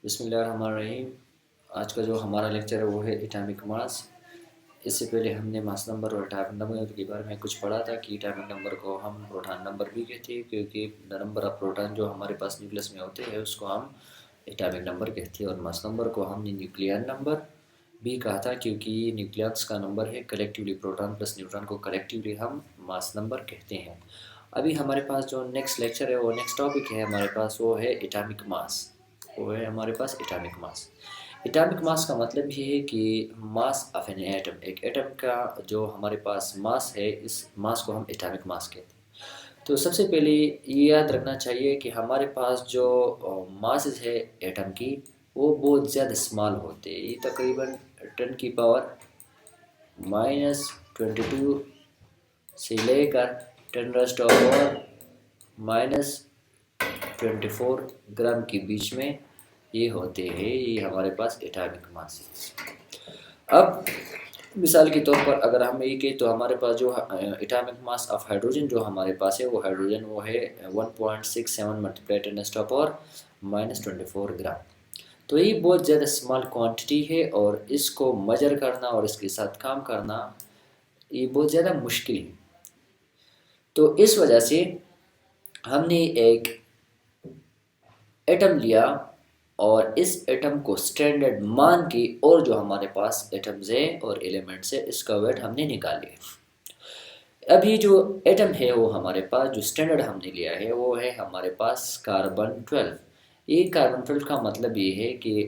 बिस्मिल्लाहिर्रहमानिर्रहीम। आज का जो हमारा लेक्चर है वो है एटॉमिक मास। इससे पहले हमने मास नंबर और एटॉमिक नंबर के बारे में कुछ पढ़ा था कि एटॉमिक नंबर को हम प्रोटॉन नंबर भी कहते हैं, क्योंकि द नंबर ऑफ प्रोटॉन जो हमारे पास न्यूक्लियस में होते हैं उसको हम एटॉमिक नंबर कहते हैं। और मास नंबर को हमने न्यूक्लियन नंबर भी कहा था, क्योंकि न्यूक्लियस का नंबर है कलेक्टिवली प्रोटॉन प्लस न्यूट्रॉन को कलेक्टिवली हम मास नंबर कहते हैं। अभी हमारे पास जो नेक्स्ट लेक्चर है वो नेक्स्ट टॉपिक है हमारे पास, वो है एटॉमिक मास। वो है हमारे पास एटॉमिक मास। एटॉमिक मास का मतलब ये है कि मास ऑफ एन एटम, एक एटम का जो हमारे पास मास है, इस मास को हम एटॉमिक मास कहते हैं। तो सबसे पहले ये याद रखना चाहिए कि हमारे पास जो मासेस है एटम की, वो बहुत ज़्यादा स्मॉल होते हैं। ये तकरीबन 10⁻²² से लेकर 10⁻⁻24 ग्राम के बीच में ये होते हैं। ये हमारे पास एटॉमिक मास है। अब मिसाल के तौर पर अगर हम ये कहें तो हमारे पास जो एटॉमिक मास ऑफ हाइड्रोजन जो हमारे पास है, वो हाइड्रोजन वो है 1.67 मल्टीप्लाई 10⁻⁻24 ग्राम। तो ये बहुत ज़्यादा स्मॉल क्वांटिटी है और इसको मेजर करना और इसके साथ काम करना ये बहुत ज़्यादा मुश्किल है। तो इस वजह से हमने एक एटम लिया और इस एटम को स्टैंडर्ड मान के, और जो हमारे पास एटम्स है और एलिमेंट्स है इसका वेट हमने निकाल लिया। अब ये जो एटम है वो हमारे पास जो स्टैंडर्ड हमने लिया है वो है हमारे पास कार्बन 12। ये कार्बन 12 का मतलब ये है कि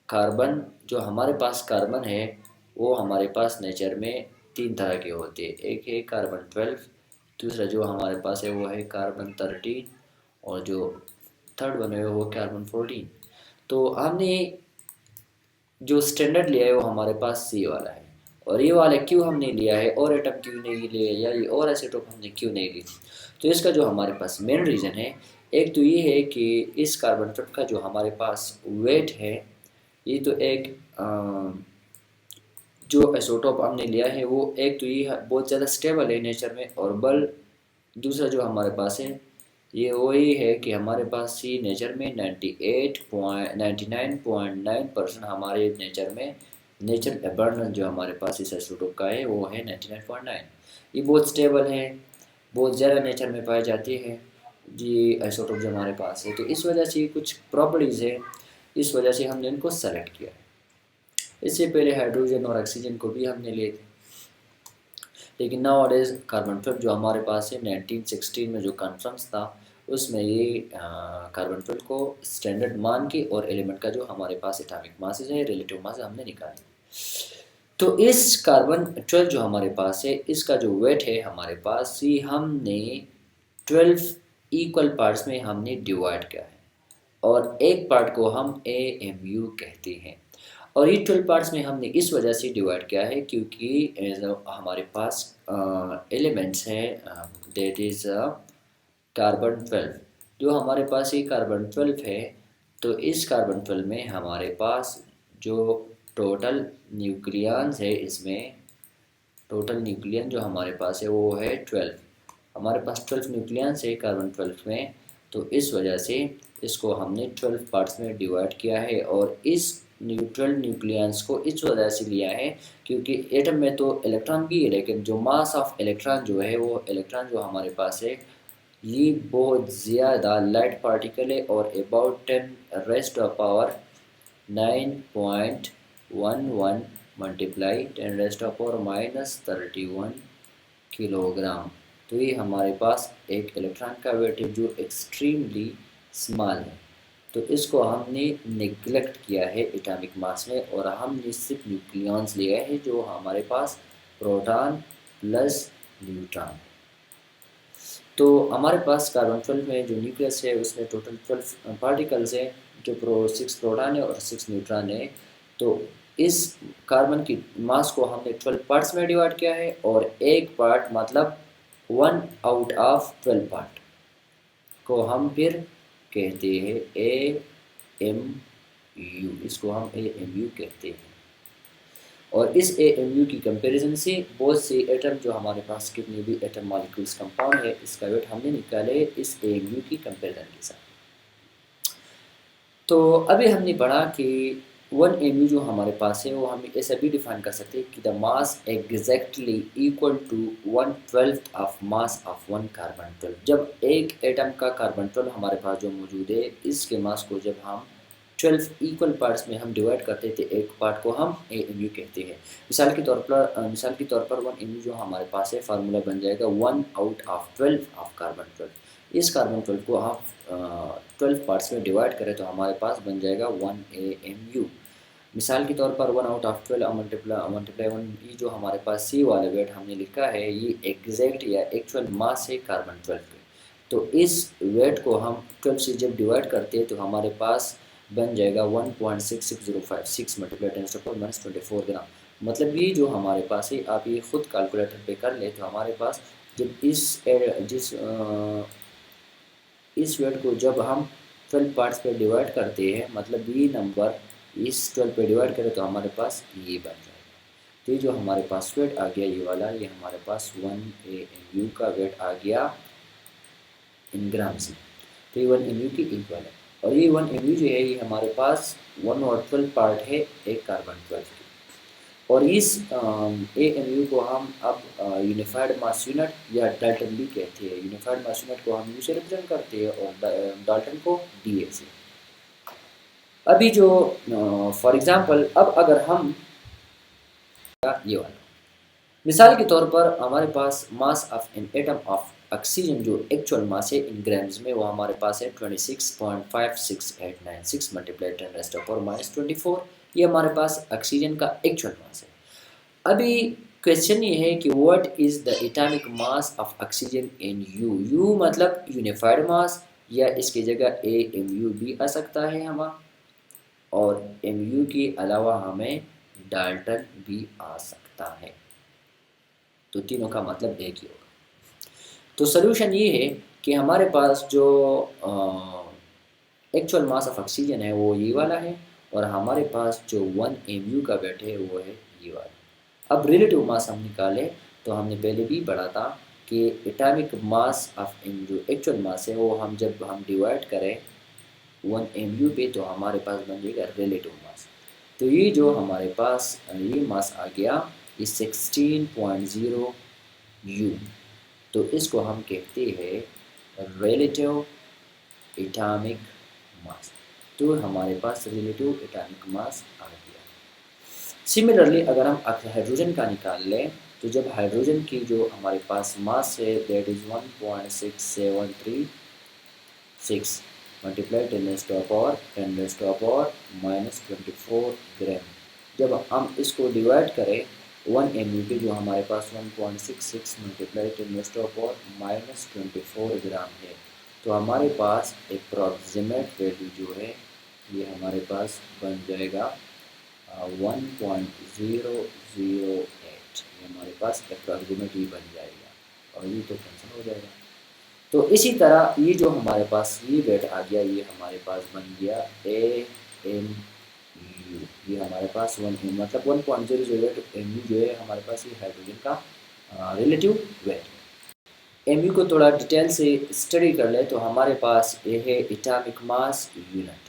कार्बन जो हमारे पास कार्बन है वो हमारे पास नेचर में तीन तरह के होते हैं। एक है कार्बन 12, दूसरा जो हमारे पास है वो है कार्बन 13, और जो थर्ड वन है वो कार्बन 14। तो हमने जो स्टैंडर्ड लिया है वो हमारे पास सी वाला है। और ये वाला क्यों हमने लिया है और एटम क्यों नहीं लिया, या ये और आइसोटोप हमने क्यों नहीं ली, तो इसका जो हमारे पास मेन रीज़न है, एक तो ये है कि इस कार्बन 12 का जो हमारे पास वेट है, ये तो एक जो आइसोटोप हमने लिया है वो एक तो ये बहुत ज़्यादा स्टेबल है नेचर में, और बल दूसरा जो हमारे पास है ये वही है कि हमारे पास सी नेचर में 99.9% हमारे नेचर में नेचर अबंडेंस जो हमारे पास इस आइसोटोप का है वो है 99.9। ये बहुत स्टेबल है, बहुत ज़्यादा नेचर में पाए जाती है ये आइसोटोप जो हमारे पास है। तो इस वजह से कुछ प्रॉपर्टीज़ है, इस वजह से हमने इनको सेलेक्ट किया है। इससे पहले हाइड्रोजन और ऑक्सीजन को भी हमने लिए थे, लेकिन नाउ अडेज कार्बन 12 जो हमारे पास है 1916 में जो कॉन्फ्रेंस था उसमें ये कार्बन 12 को स्टैंडर्ड मान के और एलिमेंट का जो हमारे पास एटॉमिक मासेस है, रिलेटिव मास हमने निकाले। तो इस कार्बन 12 जो हमारे पास है इसका जो वेट है हमारे पास, ये हमने 12 इक्वल पार्ट्स में हमने डिवाइड किया है, और एक पार्ट को हम AMU कहते हैं। और ये 12 पार्ट्स में हमने इस वजह से डिवाइड किया है क्योंकि हमारे पास एलिमेंट्स हैं, दैट इज़ कार्बन 12। जो हमारे पास ये कार्बन 12 है, तो इस कार्बन 12 में हमारे पास जो टोटल न्यूक्लियंस है, इसमें टोटल न्यूक्लियन जो हमारे पास है वो है 12। हमारे पास 12 न्यूक्लियंस है कार्बन 12 में, तो इस वजह से इसको हमने 12 पार्ट्स में डिवाइड किया है। और इस 12 न्यूक्लियंस को इस वजह से लिया है क्योंकि एटम में तो इलेक्ट्रॉन भी है, लेकिन जो मास ऑफ इलेक्ट्रॉन जो है वो इलेक्ट्रॉन जो हमारे पास है ये बहुत ज़्यादा लाइट पार्टिकल है, और about 10 raise to power 9.11 multiply 10 raise to power -31 kilogram. तो ये हमारे पास एक इलेक्ट्रॉन का वेट है जो एक्सट्रीमली स्मॉल है। तो इसको हमने निगलेक्ट किया है एटॉमिक मास में, और हमने सिर्फ न्यूक्लियॉन्स लिया है जो हमारे पास प्रोटॉन प्लस न्यूट्रॉन। तो हमारे पास कार्बन 12 में जो न्यूक्लियस है उसमें टोटल 12 पार्टिकल्स हैं, जो 6 प्रोटॉन है और 6 न्यूट्रॉन है। तो इस कार्बन की मास को हमने 12 पार्ट्स में डिवाइड किया है, और एक पार्ट मतलब 1 आउट ऑफ 12 पार्ट को हम फिर कहते हैं AMU। इसको हम AMU कहते हैं। और इस AMU की कंपैरिजन से बहुत से एटम जो हमारे पास कितने भी एटम मॉलिक्यूल्स कंपाउंड है इसका वेट हमने निकाले इस AMU की कंपैरिजन के साथ। तो अभी हमने पढ़ा कि 1 mu जो हमारे पास है वो हम ऐसा भी डिफाइन कर सकते हैं कि the mass exactly equal to 1/12 of mass of 1 carbon 12। जब एक एटम का कार्बन 12 हमारे पास जो मौजूद है, इसके मास को जब हम 12 इक्वल पार्ट्स में हम डिवाइड करते थे, एक पार्ट को हम AMU कहते हैं। मिसाल के तौर पर 1 mu जो हमारे पास है, फार्मूला बन जाएगा 1/12 ऑफ कार्बन 12। इस कार्बन 12 को आप 12 पार्ट्स में डिवाइड करें तो हमारे पास बन जाएगा 1 AMU। मिसाल के तौर पर 1/12 मल्टीप्लाई 1 जो हमारे पास सी वाले वेट हमने लिखा है, ये एग्जैक्ट या एक्चुअल मास है कार्बन 12 के। तो इस वेट को हम 12 से जब डिवाइड करते हैं तो हमारे पास बन जाएगा 1.66056 ×10⁻⁻24 ग्राम। मतलब ये जो हमारे पास है, आप ये खुद कैलकुलेटर पे कर ले तो हमारे पास जब इस वेट को जब हम 12 पार्ट्स पे डिवाइड करते हैं, मतलब ये नंबर इस 12 पे डिवाइड करें तो हमारे पास ये बन जाएगा। तो ये जो हमारे पास वेट आ गया ये वाला, ये हमारे पास 1 AMU का वेट आ गया इन ग्राम से। तो ये 1 AMU की इक्वल है। और ये 1 AMU जो है, ये हमारे पास 1/12 पार्ट है एक कार्बन 12 की। और इस AMU को हम अब यूनिफाइड मास यूनिट या डाल्टन भी कहते हैं। यूनिफाइड मास यूनिट को हम U से रिप्रेजेंट करते हैं और डाल्टन को DA से। अभी जो फॉर एग्जांपल, अब अगर हम ये वाला मिसाल के तौर पर हमारे पास mass of an atom of oxygen जो एक्चुअल मास है इन ग्राम्स में, वो हमारे पास है 26.56896 × 10⁻⁻24। ये हमारे पास ऑक्सीजन का एक्चुअल मास है। अभी क्वेश्चन ये है कि what is the atomic mass of oxygen in you. You मतलब यूनिफाइड मास, या इसकी जगह AMU भी आ सकता है हमारा, और MU के अलावा हमें डाल्टन भी आ सकता है। तो तीनों का मतलब एक ही होगा। तो सोल्यूशन ये है कि हमारे पास जो एक्चुअल मास ऑफ ऑक्सीजन है वो ये वाला है, और हमारे पास जो 1 MU का वेट है वो है ये वाला। अब रिलेटिव मास हम निकालें तो हमने पहले भी पढ़ा था कि एटॉमिक मास ऑफ इन जो एक्चुअल मास है वो हम जब हम डिवाइड करें 1 MU पे तो हमारे पास बन जाएगा रिलेटिव मास। तो ये जो हमारे पास ये मास आ गया ये 16.0 U। तो इसको हम कहते हैं रिलेटिव एटॉमिक मास। तो हमारे पास रिलेटिव एटॉमिक मास आ गया। सिमिलरली अगर हम हाइड्रोजन का निकाल लें तो जब हाइड्रोजन की जो हमारे पास मास है दैट इज 1.6736 मल्टीप्लाई 10⁻10⁻⁻24 ग्राम। जब हम इसको डिवाइड करें 1 MU पे जो हमारे पास 1.66 मल्टीप्लाई 10⁻⁻24 ग्राम है, तो हमारे पास अप्रॉक्सीमेट वैल्यू जो है ये हमारे पास बन जाएगा 1.008। ये हमारे पास अप्रॉक्सीमेट ही बन जाएगा, और ये तो कैंसिल हो जाएगा। तो इसी तरह ये जो हमारे पास ये वेट आ गया, ये हमारे पास बन गया AMU। ये हमारे पास 1 मतलब 1.008 MU जो है हमारे पास ये हाइड्रोजन का रिलेटिव वेट है। MU को थोड़ा डिटेल से स्टडी कर ले तो हमारे पास ये है एटॉमिक मास यूनिट।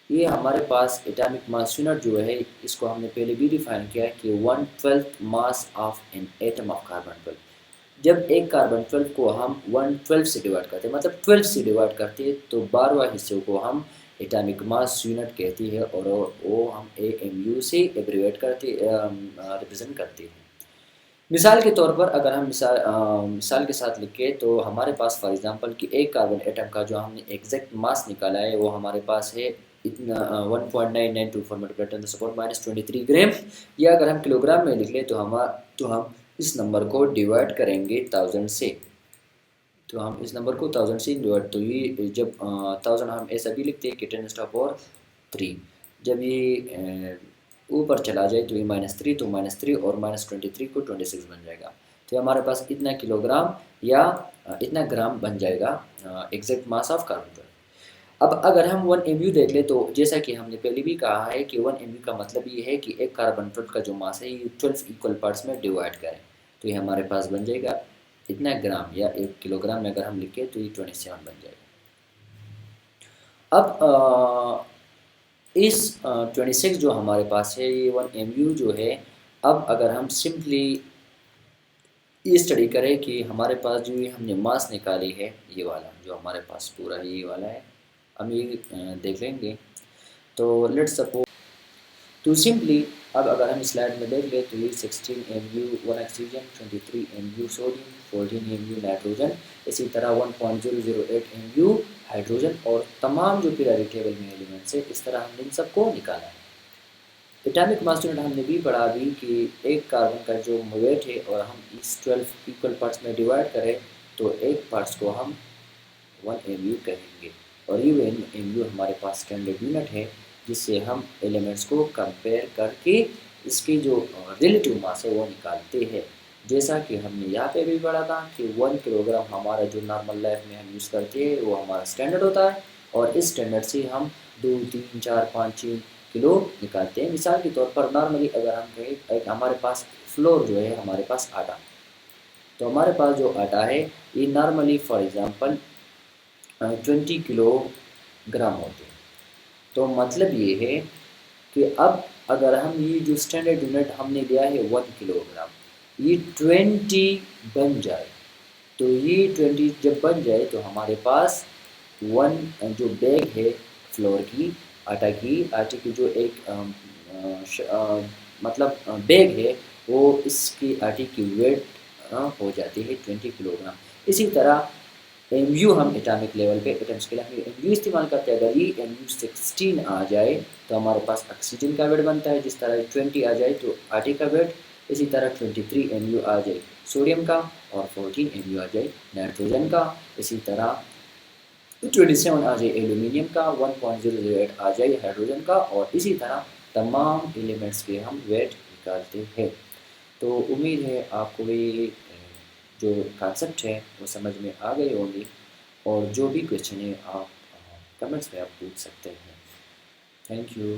ये हमारे पास एटॉमिक मास यूनिट जो है इसको हमने पहले भी डिफाइन किया है कि 1/12 मास of an atom of carbon 12। जब एक कार्बन 12 को हम 1/12 से डिवाइड करते हैं, मतलब 12 से डिवाइड करते हैं, तो 12वां हिस्से को हम एटॉमिक मास यूनिट कहती है, और वो हम AMU से एब्रीवेट करते रिप्रेजेंट करते हैं। मिसाल के तौर पर अगर हम मिसाल के साथ लिखें तो हमारे पास फॉर एग्जांपल कि एक कार्बन एटम का जो हमने एग्जैक्ट मास निकाला है वो हमारे पास है इतना 1.9924 मल्टीप्लाई 10⁻⁻23 ग्राम। या अगर हम किलोग्राम में लिख लें तो हम इस नंबर को डिवाइड करेंगे 1000 से। तो हम इस नंबर को 1000 से डिवाइड, तो ये जब 1000 हम ऐसा भी लिखते हैं कि 10⁻3। जब ये ऊपर चला जाए तो ये -3, तो -3 और -23 को 26 बन जाएगा। तो हमारे पास इतना किलोग्राम या इतना ग्राम बन जाएगा एग्जैक्ट मास ऑफ कार्बन 12। अब अगर हम 1 MU देख ले तो जैसा कि हमने पहले भी कहा है कि 1 MU का मतलब ये है कि एक कार्बन 12 का जो मास है ये 12 इक्वल पार्ट्स में डिवाइड करें, तो ये हमारे पास बन जाएगा इतना ग्राम, या 1 किलोग्राम में अगर हम लिखें तो ये 27 बन जाएगा। अब इस 26 जो हमारे पास है ये 1 mu जो है। अब अगर हम सिंपली ये स्टडी करें कि हमारे पास जो ये हमने मास निकाली है, ये वाला जो हमारे पास पूरा ये वाला है, हम ये देख लेंगे। तो लेट्स सपोज, तो सिंपली अब अगर हम स्लाइड में देख ले तो ये 16 mu 1 oxygen, 23 mu sodium, 14 mu nitrogen, इसी तरह 1.008 mu हाइड्रोजन और तमाम जो पीरियोडिक टेबल में एलिमेंट्स है, इस तरह हमने इन सबको निकाला है। एटॉमिक मास यूनिट हमने भी पढ़ा अभी कि एक कार्बन का जो वेट है और हम इस 12 इक्वल पार्ट्स में डिवाइड करें तो एक पार्ट्स को हम 1 mu कहेंगे। और ये 1 mu हमारे पास स्टैंडर्ड यूनिट है जिससे हम एलिमेंट्स को कंपेयर करके इसकी जो रिलेटिव मास है वो निकालते हैं। जैसा कि हमने यहाँ पे भी पढ़ा था कि 1 किलोग्राम हमारा जो नॉर्मल लाइफ में हम यूज़ करते हैं वो हमारा स्टैंडर्ड होता है और इस स्टैंडर्ड से हम 2, 3, 4, 5, 6 किलो निकालते हैं। मिसाल के तौर पर नॉर्मली अगर हम कहें एक हमारे पास फ्लोर जो है, हमारे पास आटा, तो हमारे पास जो आटा है ये नॉर्मली फॉर एग्जांपल 20 किलोग्राम होते हैं। तो मतलब ये है कि अब अगर हम ये जो स्टैंडर्ड यूनिट हमने लिया है 1 किलोग्राम, ये 20 बन जाए, तो ये 20 जब बन जाए तो हमारे पास 1 जो बैग है फ्लोर की, आटे की जो एक मतलब बैग है, वो इसकी आटे की वेट हो जाती है 20 किलोग्राम। इसी तरह mu हम एटॉमिक लेवल पे एटम्स के लिए हम mu इस्तेमाल करते हैं। अगर ये mu16 आ जाए तो हमारे पास ऑक्सीजन का वेट बनता है, जिस तरह 20 आ जाए तो आटे का वेट, इसी तरह 23 mu आ जाए सोडियम का और 14 mu आ जाए नाइट्रोजन का, इसी तरह 27 आ जाए एल्यूमिनियम का, 1.008 आ जाए हाइड्रोजन का और इसी तरह तमाम एलिमेंट्स के हम वेट निकालते हैं। तो उम्मीद है आपको ये जो कॉन्सेप्ट है वो समझ में आ गए होंगे और जो भी क्वेश्चन है आप कमेंट्स में आप पूछ सकते हैं। Thank you.